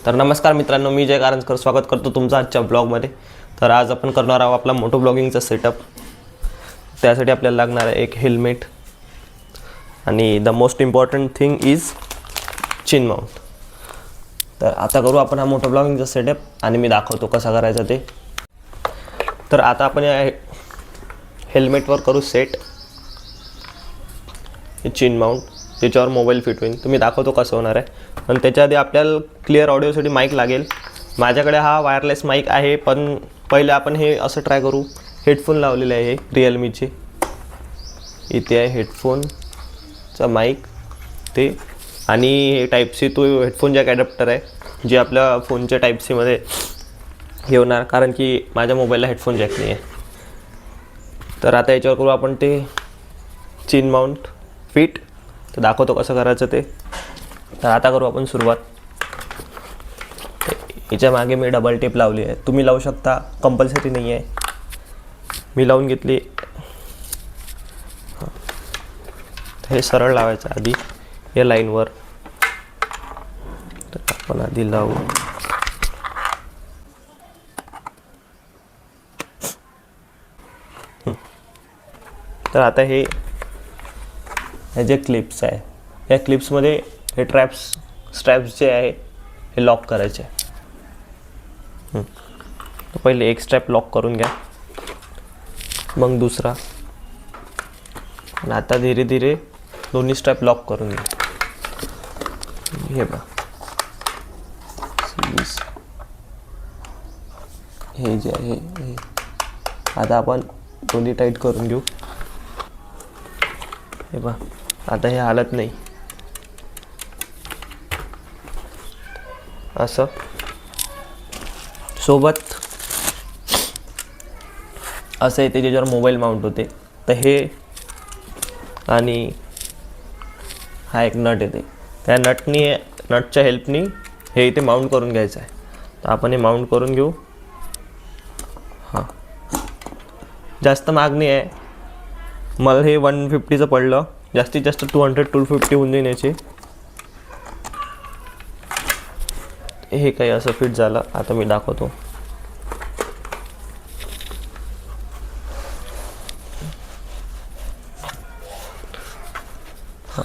तर नमस्कार मित्रांनो, मी जय कारंजकर स्वागत करतो तुमचं आजच्या ब्लॉगमध्ये। तर आज आपण करणार आहोत आपला मोटो ब्लॉगिंगचा सेटअप। त्यासाठी आपल्याला लागणार आहे एक हेल्मेट आणि the most important thing is China mount. तर आता करू आपण हा मोटो ब्लॉगिंगचा सेटअप आणि मी दाखवतो कसा करायचा ते। तर आता आपण या हेल्मेटवर करू सेट हे चिन माउंट, त्याच्यावर मोबाईल फिट होईल। तुम्ही दाखवतो कसं होणार आहे। पण त्याच्या आधी आपल्याला क्लिअर ऑडिओसाठी माईक लागेल। माझ्याकडे हा वायरलेस माईक आहे, पण पहिले आपण हे असं ट्राय करू। हेडफोन लावलेले आहे रिअलमीचे, इथे आहे हेडफोनचा माईक ते, आणि हे टाईप सी तो हेडफोन जॅक ॲडॅप्टर आहे जे आपल्या फोनच्या टाईप सीमध्ये हे होणार, कारण की माझ्या मोबाईलला हेडफोन जॅक नाही आहे। तर आता याच्यावर करू आपण ते चिन माउंट फिट। तर दाखवतो कसं करायचं ते। तर आता करू आपण सुरुवात। याच्या मागे मी डबल टेप लावली आहे, तुम्ही लावू शकता, कंपल्सरी नाही आहे। मी लावून घेतली। हे सरळ लावायचं आधी या लाईनवर। तर आपण आधी लावू। तर आता हे जे क्लिप्स आहे, या क्लिप्समध्ये हे स्ट्रॅप्स जे आहे हे लॉक करायचे। तर पहिले एक स्ट्रॅप लॉक करून घ्या, मग दुसरा, आणि आता धीरे धीरे दोन्ही स्ट्रॅप लॉक करून घ्या। हे बघा, हे जे आहे हे आता आपण दोन्ही टाईट करून घेऊ। हे बघा, आता हे हालत नाही असं। सोबत असं येते ज्याच्यावर मोबाईल माउंट होते। तर हे आणि हा एक नट येते, त्या नटच्या हेल्पनी हे इथे माउंट करून घ्यायचं आहे। तर आपण हे माउंट करून घेऊ। हां, जास्त मागणी आहे, मला हे 150चं पडलं, जास्तीत जास्त 200-250 होऊन जाईल याचे। हे काही असं फिट झालं। आता मी दाखवतो। हां,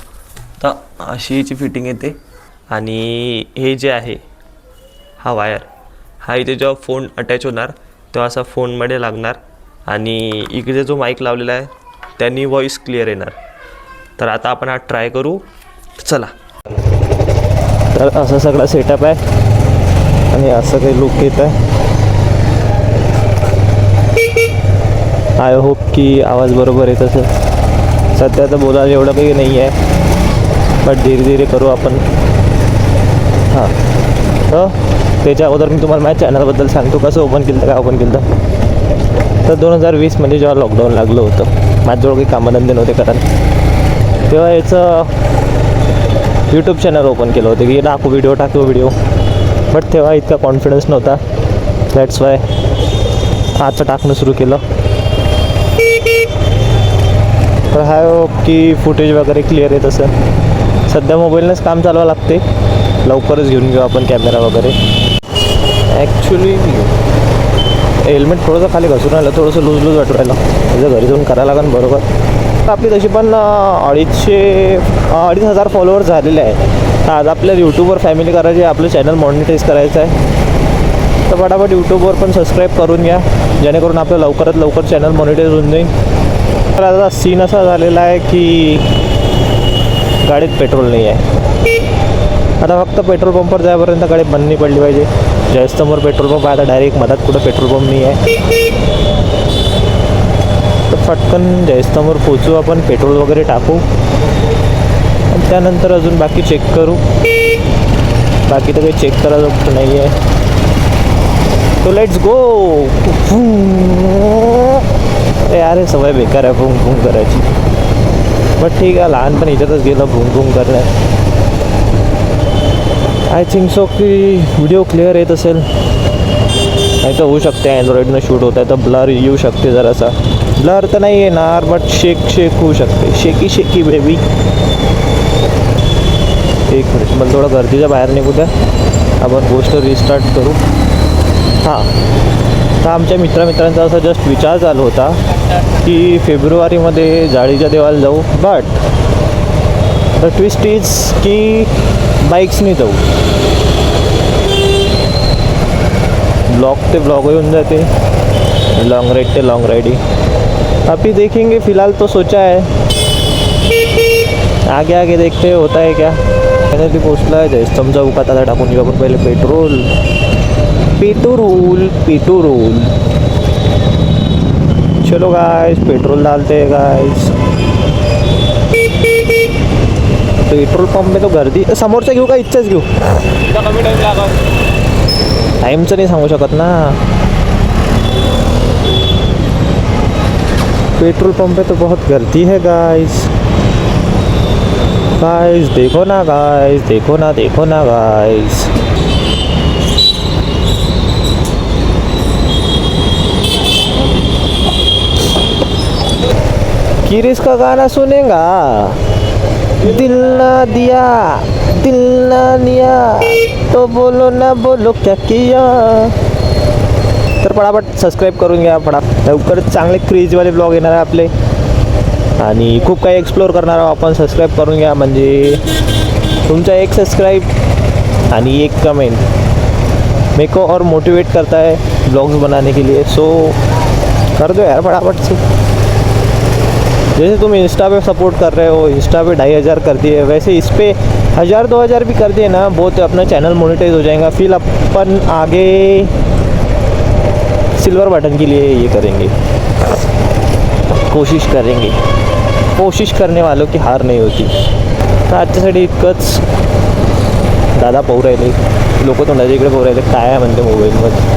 तर अशी याची फिटिंग येते। आणि हे जे आहे हा वायर, हा इथे जेव्हा फोन अटॅच होणार तेव्हा असा फोनमध्ये लागणार, आणि इकडे जो माईक लावलेला आहे त्यांनी व्हॉइस क्लिअर येणार। तर आता आपण हा ट्राय करू, चला। तर असं सगळं सेटअप आहे आणि असं काही लुक येत आहे। आय होप की आवाज बरोबर येत असेल। सध्या तर बोलायला एवढं काही नाही आहे, बट धीरे धीरे करू आपण। हां, तर त्याच्या अगोदर मी तुम्हाला माझ्या चॅनलबद्दल सांगतो, कसं ओपन केलं, काय ओपन केलं। तर 2020 मध्ये जेव्हा लॉकडाऊन लागलं होतं, माझ्याजवळ काही कामधंदे नव्हते कारण, तेव्हा याचं यूट्यूब चॅनल ओपन केलं होतं की टाकू व्हिडिओ, बट तेव्हा इतका कॉन्फिडन्स नव्हता। दॅट्स वाय आजचं टाकणं सुरू केलं। तर हाय होप की फुटेज वगैरे क्लिअर येत असेल। सध्या मोबाईलनेच काम चालवावं लागते, लवकरच घेऊन घेऊ आपण कॅमेरा वगैरे। ॲक्च्युली हेल्मेट थोडंसं खाली घसरून राहिलं, थोडंसं लूज वाटू राहिलं, त्याचं घरी जाऊन करायला लागेल बरोबर। आपली तशी पण 2,500 फॉलोअर्स झालेले आहे। आज आपल्याला यूट्यूबवर फॅमिली करायची, आपलं चॅनल मॉनिटाईज करायचं आहे। तर फटाफट यूट्यूबवर पण सबस्क्राईब करून घ्या, जेणेकरून आपलं लवकरात लवकर चॅनल मॉनिटाईज होऊन जाईल। तर आता सीन असा झालेला आहे की गाडीत पेट्रोल नाही आहे। आता फक्त पेट्रोल पंपवर जायपर्यंत गाडी बंद नाही पडली पाहिजे। जयस्तंभवर पेट्रोल पंप आहे, आता डायरेक्ट मधात कुठं पेट्रोल पंप नाही आहे। तर फटकन जयस्तंभवर पोचू आपण, पेट्रोल वगैरे टाकू, आणि त्यानंतर अजून बाकी चेक करू। बाकी तर काही चेक करायचं नाही आहे। तो लेट्स गो। यार हे सवय बेकार आहे भूम भूम करायची, बट ठीक आहे, लहानपण याच्यातच गेलं भूम भूम करण्यात। आय थिंक सो की व्हिडिओ क्लिअर येत असेल, नाही तर होऊ शकते अँड्रॉईडनं शूट होत आहे तर ब्लर येऊ शकते जरासा। ब्लर तर नाही येणार, बट शेक होऊ शकते, शेकी बेबी। एक मिनिट, मला थोडं गर्दीच्या बाहेर निघू द्या। आपण गोष्ट रिस्टार्ट करू. हां, तर आमच्या मित्रांचा असा जस्ट विचार चालू होता की फेब्रुवारीमध्ये जाळीच्या देवाला जाऊ, बट द ट्विस्ट इज की बाईक्सनी जाऊ. ब्लॉग ते ब्लॉग होऊन जाते, लॉन्ग राइड ते लॉन्ग राइड ही. अभी देखेंगे, फ़िलहाल तो सोचा है, आगे आगे देखते हैं होता है क्या. फायनली पोचला आहे जयस्तंभ चौकात. आता टाकून घेऊ आपण पहिले पेट्रोल. चलो गाइस, पेट्रोल डालते हैं गाइस. पेट्रोल पंप में तो गर्दी. समोरचा घेऊ का इच्छाच घेऊ? कमी टाईम लागला. टाईमचं नाही सांगू शकत ना. पेट्रोल पंप पे तो बहुत गर्दी है गाइस. गाइस देखो ना गाइस, देखो ना गाइस. किरिस का गाना सुनेगा. दिल ना दिया तो बोलो क्या किया. तर पटापट सबस्क्राईब करून घ्या. लवकरच चांगले क्रेजवाले ब्लॉग येणार आहे आपले आणि खूप काही एक्सप्लोअर करणार आहोत आपण. सबस्क्राईब करून घ्या, म्हणजे तुमचा एक सबस्क्राईब आणि एक कमेंट मेरे को और मोटिवेट करता है ब्लॉग्स बनाने के लिए. सो कर दो यार फटाफट से. जैसे तुम इंस्टा पे सपोर्ट कर रहे हो, इंस्टा पे 2500 कर दिए, वैसे इस पे 1000-2000 भी कर दिए ना, बहुत अपना चैनल मोनेटाइज हो जाएगा. फिर अपन आगे सिल्वर बटन के लिए ये करेंगे, कोशिश करने वालों की हार नहीं होती. तर आजच्यासाठी इतकंच. दादा पाहू राहिले, लोक तोंडाच्या इकडे पाहू राहिले, काय आहे म्हणते मोबाईलमध्ये.